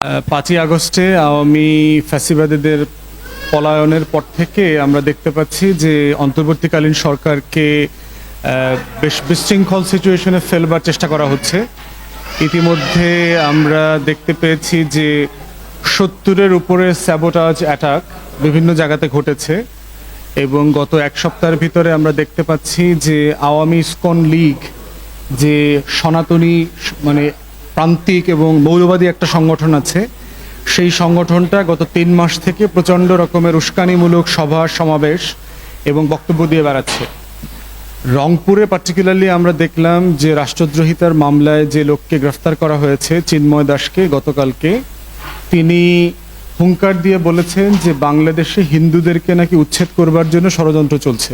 5ই আগস্টে আওয়ামী ফ্যাসিবাদীদের পলায়নের পর থেকে আমরা দেখতে পাচ্ছি যে অন্তর্বর্তীকালীন সরকারকে বেশ বিশৃঙ্খল সিচুয়েশনে ফেলবার চেষ্টা করা হচ্ছে। ইতিমধ্যে আমরা দেখতে পেয়েছি যে 70-এর উপরে স্যাবোটাজ অ্যাটাক বিভিন্ন জায়গাতে ঘটেছে এবং গত এক সপ্তাহের ভিতরে আমরা দেখতে পাচ্ছি যে আওয়ামী ইসকন লীগ যে সনাতনী মানে প্রান্তিক এবং মৌলবাদী একটা সংগঠন আছে, সেই সংগঠনটা গত 3 মাস থেকে প্রচণ্ড রকমের উস্কানিমূলক সভা সমাবেশ এবং বক্তব্য দিয়ে বেড়াচ্ছে। রংপুরে পার্টিকুলারলি আমরা দেখলাম যে রাষ্ট্রদ্রোহিতার মামলায় যে লোককে গ্রেফতার করা হয়েছে চিন্ময় দাসকে গতকালকে, তিনি হুঙ্কার দিয়ে বলেছেন যে বাংলাদেশে হিন্দুদেরকে নাকি উচ্ছেদ করবার জন্য ষড়যন্ত্র চলছে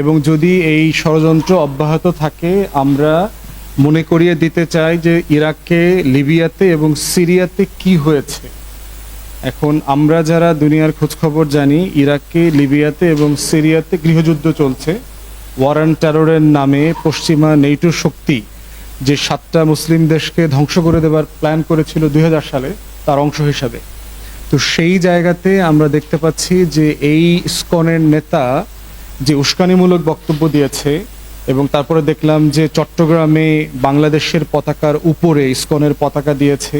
এবং যদি এই ষড়যন্ত্র অব্যাহত থাকে আমরা মনে করিয়ে দিতে চাই যে ইরাকে, লিবিয়াতে এবং সিরিয়াতে কি হয়েছে। এখন আমরা যারা দুনিয়ার খোঁজখবর জানি, ইরাকে, লিবিয়াতে এবং সিরিয়াতে গৃহযুদ্ধ চলছে। ওয়ার অ্যান্ড টেররের নামে পশ্চিমা নেটো শক্তি যে 7টা মুসলিম দেশকে ধ্বংস করে দেবার প্ল্যান করেছিল 2000 সালে, তার অংশ হিসাবে। তো সেই জায়গাতে আমরা দেখতে পাচ্ছি যে এই ইসকনের নেতা যে উস্কানিমূলক বক্তব্য দিয়েছে এবং তারপরে দেখলাম যে চট্টগ্রামে বাংলাদেশের পতাকার উপরে ইসকনের পতাকা দিয়েছে,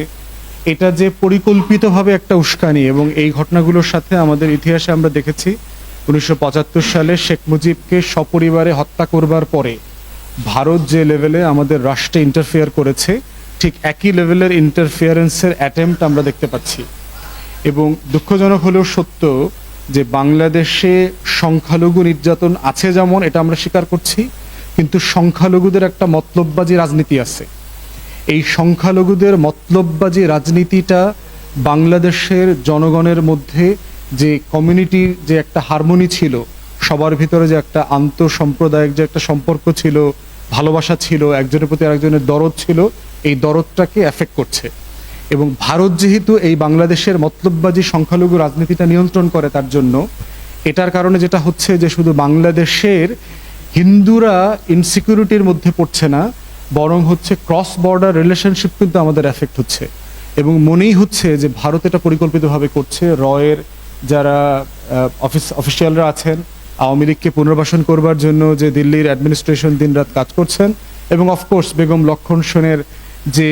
এটা যে পরিকল্পিতভাবে একটা উস্কানি। এবং এই ঘটনাগুলোর সাথে আমাদের ইতিহাসে আমরা দেখেছি 1975 সালে শেখ মুজিবকে সপরিবারে হত্যা করবার পরে ভারত যে লেভেলে আমাদের রাষ্ট্রে ইন্টারফেয়ার করেছে, ঠিক একই লেভেলের ইন্টারফিয়ারেন্সের অ্যাটেম্পট আমরা দেখতে পাচ্ছি। এবং দুঃখজনক হলেও সত্য যে বাংলাদেশে সংখ্যালঘু নির্যাতন আছে, যেমন এটা আমরা স্বীকার করছি, কিন্তু সংখ্যালঘুদের একটা মতলববাজি রাজনীতি আছে। এই সংখ্যালঘুদের মতলববাজি রাজনীতিটা বাংলাদেশের জনগণের মধ্যে যে কমিউনিটির যে একটা হারমোনি ছিল, সবার ভিতরে যে একটা আন্তঃসাম্প্রদায়িক যে একটা সম্পর্ক ছিল, ভালোবাসা ছিল, একজনের প্রতি আরেকজনের দরদ ছিল, এই দরদটাকে এফেক্ট করছে। এবং ভারত যেহেতু এই বাংলাদেশের মতলববাজি সংখ্যালঘু রাজনীতিটা নিয়ন্ত্রণ করে, তার জন্য এটার কারণে যেটা হচ্ছে যে শুধু বাংলাদেশের হিন্দুরা ইনসিকিউরিটির মধ্যে পড়ছে না, বরং হচ্ছে ক্রস বর্ডার রিলেশনশিপ কিন্তু আমাদের এফেক্ট হচ্ছে। এবং মনেই হচ্ছে যে ভারত এটা পরিকল্পিতভাবে করছে। রয়ের যারা অফিসিয়ালরা আছেন, আওয়ামী লীগকে পুনর্বাসন করবার জন্য যে দিল্লির অ্যাডমিনিস্ট্রেশন দিনরাত কাজ করছেন, এবং অফকোর্স বেগম লক্ষণ সেনের যে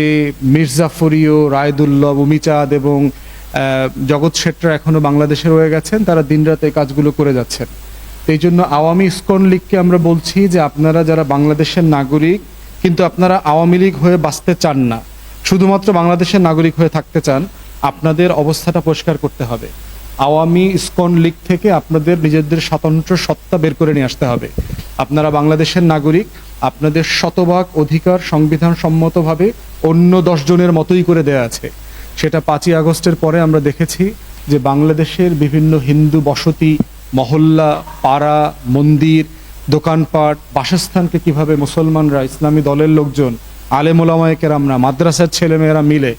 মির্জাফরিও, রায়দুল্লভ, উমিচাঁদ এবং জগৎ শেট্টার এখনও বাংলাদেশে রয়ে গেছেন, তারা দিনরাত এই কাজগুলো করে যাচ্ছেন। এই জন্য আওয়ামী ইসকন লীগকে আমরা বলছি যে আপনারা যারা বাংলাদেশের নাগরিক কিন্তু আপনারা আওয়ামী লীগ হয়ে বাঁচতে চান না, শুধুমাত্র বাংলাদেশের নাগরিক হয়ে থাকতে চান, আপনাদের অবস্থাটা পরিষ্কার করতে হবে। আওয়ামী ইসকন লীগ থেকে আপনাদের নিজেদের স্বতন্ত্র সত্তা বের করে নিয়ে আসতে হবে। আপনারা বাংলাদেশের নাগরিক, আপনাদের শতভাগ অধিকার সংবিধান সম্মতভাবে অন্য 10 জনের মতোই করে দেয়া আছে। সেটা 5ই আগস্টের পরে আমরা দেখেছি যে বাংলাদেশের বিভিন্ন হিন্দু বসতি, মহল্লা, পাড়া, মন্দির, দোকানপাট, বাসস্থানকে কিভাবে মুসলমানরা, ইসলামী দলের লোকজন, আলেম ওলামায়ে কেরামরা, মাদ্রাসার ছেলেমেয়েরা মিলে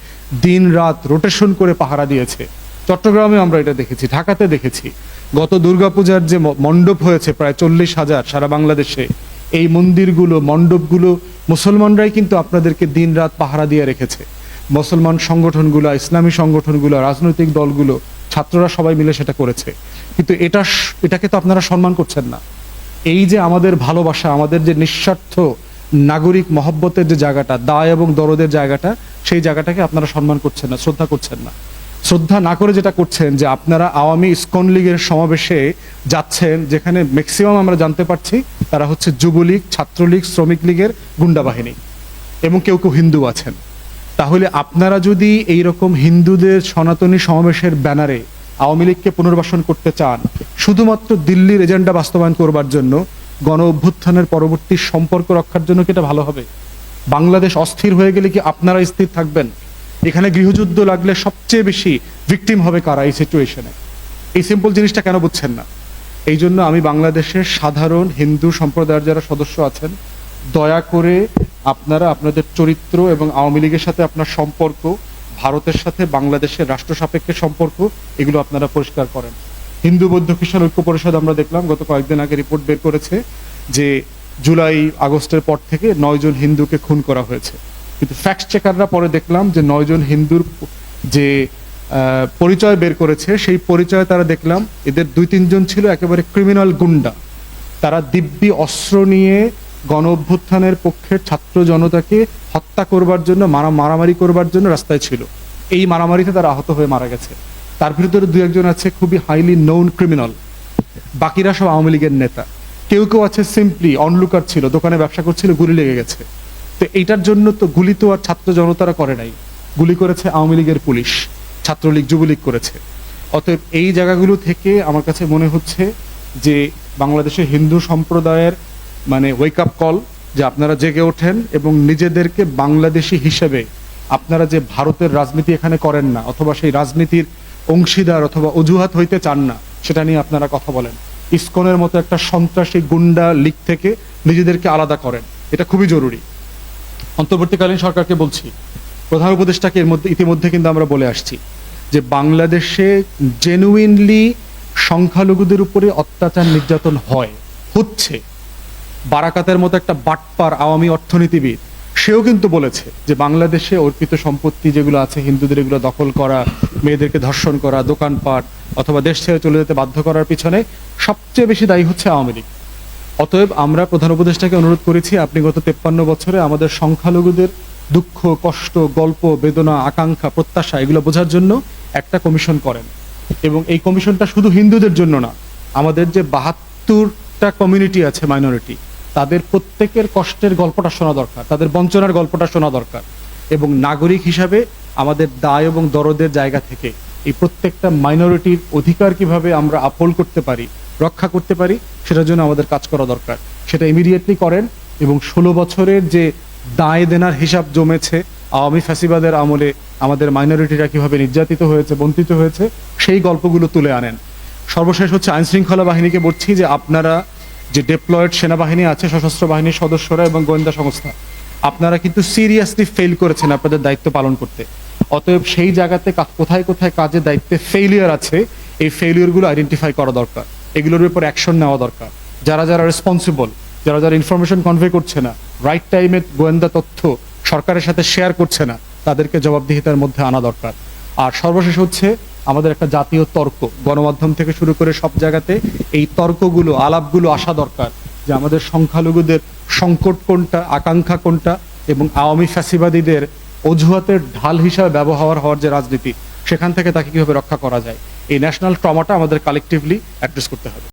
দিন রাত রোটেশন করে পাহারা দিয়েছে। চট্টগ্রামে আমরা এটা দেখেছি, ঢাকাতে দেখেছি। গত দুর্গাপূজার যে মণ্ডপ হয়েছে প্রায় 40,000 সারা বাংলাদেশে, এই মন্দিরগুলো, মণ্ডপগুলো মুসলমানরাই কিন্তু আপনাদেরকে দিন রাত পাহারা দিয়ে রেখেছে। মুসলমান সংগঠনগুলো, ইসলামী সংগঠনগুলো, রাজনৈতিক দলগুলো, ছাত্ররা সবাই মিলে সেটা করেছে। কিন্তু এটাকে তো আপনারা সম্মান করছেন না। এই যে আমাদের ভালোবাসা, আমাদের যে নিঃস্বার্থ নাগরিক মহব্বতের যে জায়গাটা, দায় এবং দরদের জায়গাটা, সেই জায়গাটাকে আপনারা সম্মান করছেন না, শ্রদ্ধা করছেন না। শ্রদ্ধা না করে যেটা করছেন যে আপনারা আওয়ামী ইসকন লীগের সমাবেশে যাচ্ছেন, যেখানে ম্যাক্সিমাম আমরা জানতে পারছি তারা হচ্ছে যুবলীগ, ছাত্রলীগ, শ্রমিক লীগের গুন্ডা বাহিনী এবং কেউ কেউ হিন্দু আছেন। তাহলে আপনারা যদি এইরকম হিন্দুদের সনাতনী সমাবেশের ব্যানারে আওয়ামী লীগকে পুনর্বাসন করতে চান, শুধুমাত্র দিল্লির এজেন্ডা বাস্তবায়ন করবার জন্য, গণ অভ্যুত্থানের পরবর্তী সম্পর্ক রক্ষার জন্য, কি এটা ভালো হবে? বাংলাদেশ অস্থির হয়ে গেলে কি আপনারা স্থির থাকবেন? এখানে গৃহযুদ্ধ লাগলে সবচেয়ে বেশি ভিকটিম হবে কারা এই সিচুয়েশনে? এই সিম্পল জিনিসটা কেন বুঝছেন না? এই জন্য আমি বাংলাদেশের সাধারণ হিন্দু সম্প্রদায়ের যারা সদস্য আছেন, দয়া করে আপনারা আপনাদের চরিত্র এবং আওয়ামী লীগের সাথে আপনার সম্পর্ক, ভারতের সাথে বাংলাদেশের রাষ্ট্র সাপেক্ষে সম্পর্ক, এগুলো আপনারা পরিষ্কার করেন। হিন্দু বৌদ্ধ খ্রিস্টান ঐক্য পরিষদ আমরা দেখলাম গত কয়েকদিন আগে রিপোর্ট বের করেছে যে জুলাই আগস্টের পর থেকে 9 জন হিন্দুকে খুন করা হয়েছে। কিন্তু ফ্যাক্ট চেকাররা পরে দেখলাম যে 9 জন হিন্দুর যে পরিচয় বের করেছে, সেই পরিচয়ে তারা দেখলাম এদের 2-3 জন ছিল একেবারে ক্রিমিনাল গুন্ডা। তারা দিব্যি অস্ত্র নিয়ে গণ অভ্যুত্থানের পক্ষের ছাত্র জনতাকে হত্যা করবার জন্য, মারামারি করবার জন্য রাস্তায় ছিল। এই মারামারিতে তারা আহত হয়ে মারা গেছে। তার ভিতরে 2-1 জন আছে খুবই হাইলি নোন ক্রিমিনাল, বাকিরা সব আওয়ামী লীগের নেতা। কেউ কেউ আছে সিম্পলি অনলুকার ছিল, দোকানে ব্যবসা করছিল, গুলি লেগে গেছে। তো এইটার জন্য তো গুলি তো আর ছাত্র জনতারা করে নাই, গুলি করেছে আওয়ামী লীগের পুলিশ, ছাত্রলীগ যুবলীগ করেছে। অতএব এই জায়গাগুলো থেকে আমার কাছে মনে হচ্ছে যে বাংলাদেশের হিন্দু সম্প্রদায়ের মানে ওয়েক আপ কল, যে আপনারা জেগে ওঠেন এবং নিজেদেরকে বাংলাদেশি হিসেবে আপনারা যে ভারতের রাজনীতি এখানে করেন না, অথবা সেই রাজনীতির অংশীদার অথবা অজুহাত হইতে চান না, সেটা নিয়ে আপনারা কথা বলেন। ইসকনের মতো একটা সন্ত্রাসী গুন্ডা লীগ থেকে নিজেদেরকে আলাদা করেন, এটা খুবই জরুরি। অন্তর্বর্তীকালীন সরকারকে বলছি, প্রধান উপদেষ্টাকে এর মধ্যে ইতিমধ্যে কিন্তু আমরা বলে আসছি যে বাংলাদেশে জেনুইনলি সংখ্যালঘুদের উপরে অত্যাচার নির্যাতন হচ্ছে। বারাকাতের মতো একটা বাটপার আওয়ামী অর্থনীতিবিদ, সেও কিন্তু বলেছে যে বাংলাদেশে অর্পিত সম্পত্তি যেগুলো আছে হিন্দুদের, এগুলো দখল করা, মেয়েদেরকে ধর্ষণ করা, দোকানপাট অথবা দেশ ছেড়ে চলে যেতে বাধ্য করার পিছনে সবচেয়ে বেশি দায়ী হচ্ছে আওয়ামী লীগ। অতএব আমরা প্রধান উপদেষ্টাকে অনুরোধ করেছি, আপনি গত 53 বছরে আমাদের সংখ্যালঘুদের দুঃখ, কষ্ট, গল্প, বেদনা, আকাঙ্ক্ষা, প্রত্যাশা এগুলো বোঝার জন্য একটা কমিশন করেন। এবং এই কমিশনটা শুধু হিন্দুদের জন্য না, আমাদের যে 72টা কমিউনিটি আছে মাইনরিটি, তাদের প্রত্যেকের কষ্টের গল্পটা শোনা দরকার, তাদের বঞ্চনার গল্পটা শোনা দরকার। এবং নাগরিক হিসাবে আমাদের দায় এবং দরদের জায়গা থেকে এই প্রত্যেকটা মাইনরিটির অধিকার কিভাবে আমরা আপহোল্ড করতে পারি, রক্ষা করতে পারি, সেটার জন্য আমাদের কাজ করা দরকার। সেটা ইমিডিয়েটলি করেন। এবং 16 বছরের যে দায় দেনার হিসাব জমেছে আওয়ামী ফ্যাসিবাদের আমলে, আমাদের মাইনরিটিরা কিভাবে নির্যাতিত হয়েছে, বঞ্চিত হয়েছে, সেই গল্পগুলো তুলে আনেন। সর্বশেষ হচ্ছে আইন শৃঙ্খলা বাহিনীকে বলছি যে আপনারা যে ডেপ্লয়েড সেনাবাহিনী আছে, সশস্ত্র বাহিনীর সদস্যরা এবং গোয়েন্দা সংস্থা, আপনারা কিন্তু সিরিয়াসলি ফেল করেছেন আপনাদের দায়িত্ব পালন করতে। অতএব সেই জায়গাতে কোথায় কোথায় কাজের দায়িত্বে ফেইলিয়ার আছে, এই ফেইলিয়ারগুলো আইডেন্টিফাই করা দরকার, এগুলোর উপর অ্যাকশন নেওয়া দরকার। যারা যারা রেসপন্সিবল, যারা যারা ইনফরমেশন কনভে করছে না, রাইট টাইমে গোয়েন্দা তথ্য সরকারের সাথে শেয়ার করছে না, তাদেরকে জবাবদিহিতার মধ্যে আনা দরকার। আর সর্বশেষ হচ্ছে আমাদের একটা জাতীয় তর্ক, গণমাধ্যম থেকে শুরু করে সব জায়গাতে এই তর্কগুলো, আলাপগুলো আসা দরকার যে আমাদের সংখ্যালঘুদের সংকট কোনটা, আকাঙ্ক্ষা কোনটা, এবং আওয়ামী ফ্যাসিবাদীদের অজুহাতের ঢাল হিসাবে ব্যবহার হওয়ার যে রাজনীতি, সেখান থেকে তাকে কিভাবে রক্ষা করা যায়। এই ন্যাশনাল ট্রমাটা আমাদের কালেকটিভলি অ্যাড্রেস করতে হবে।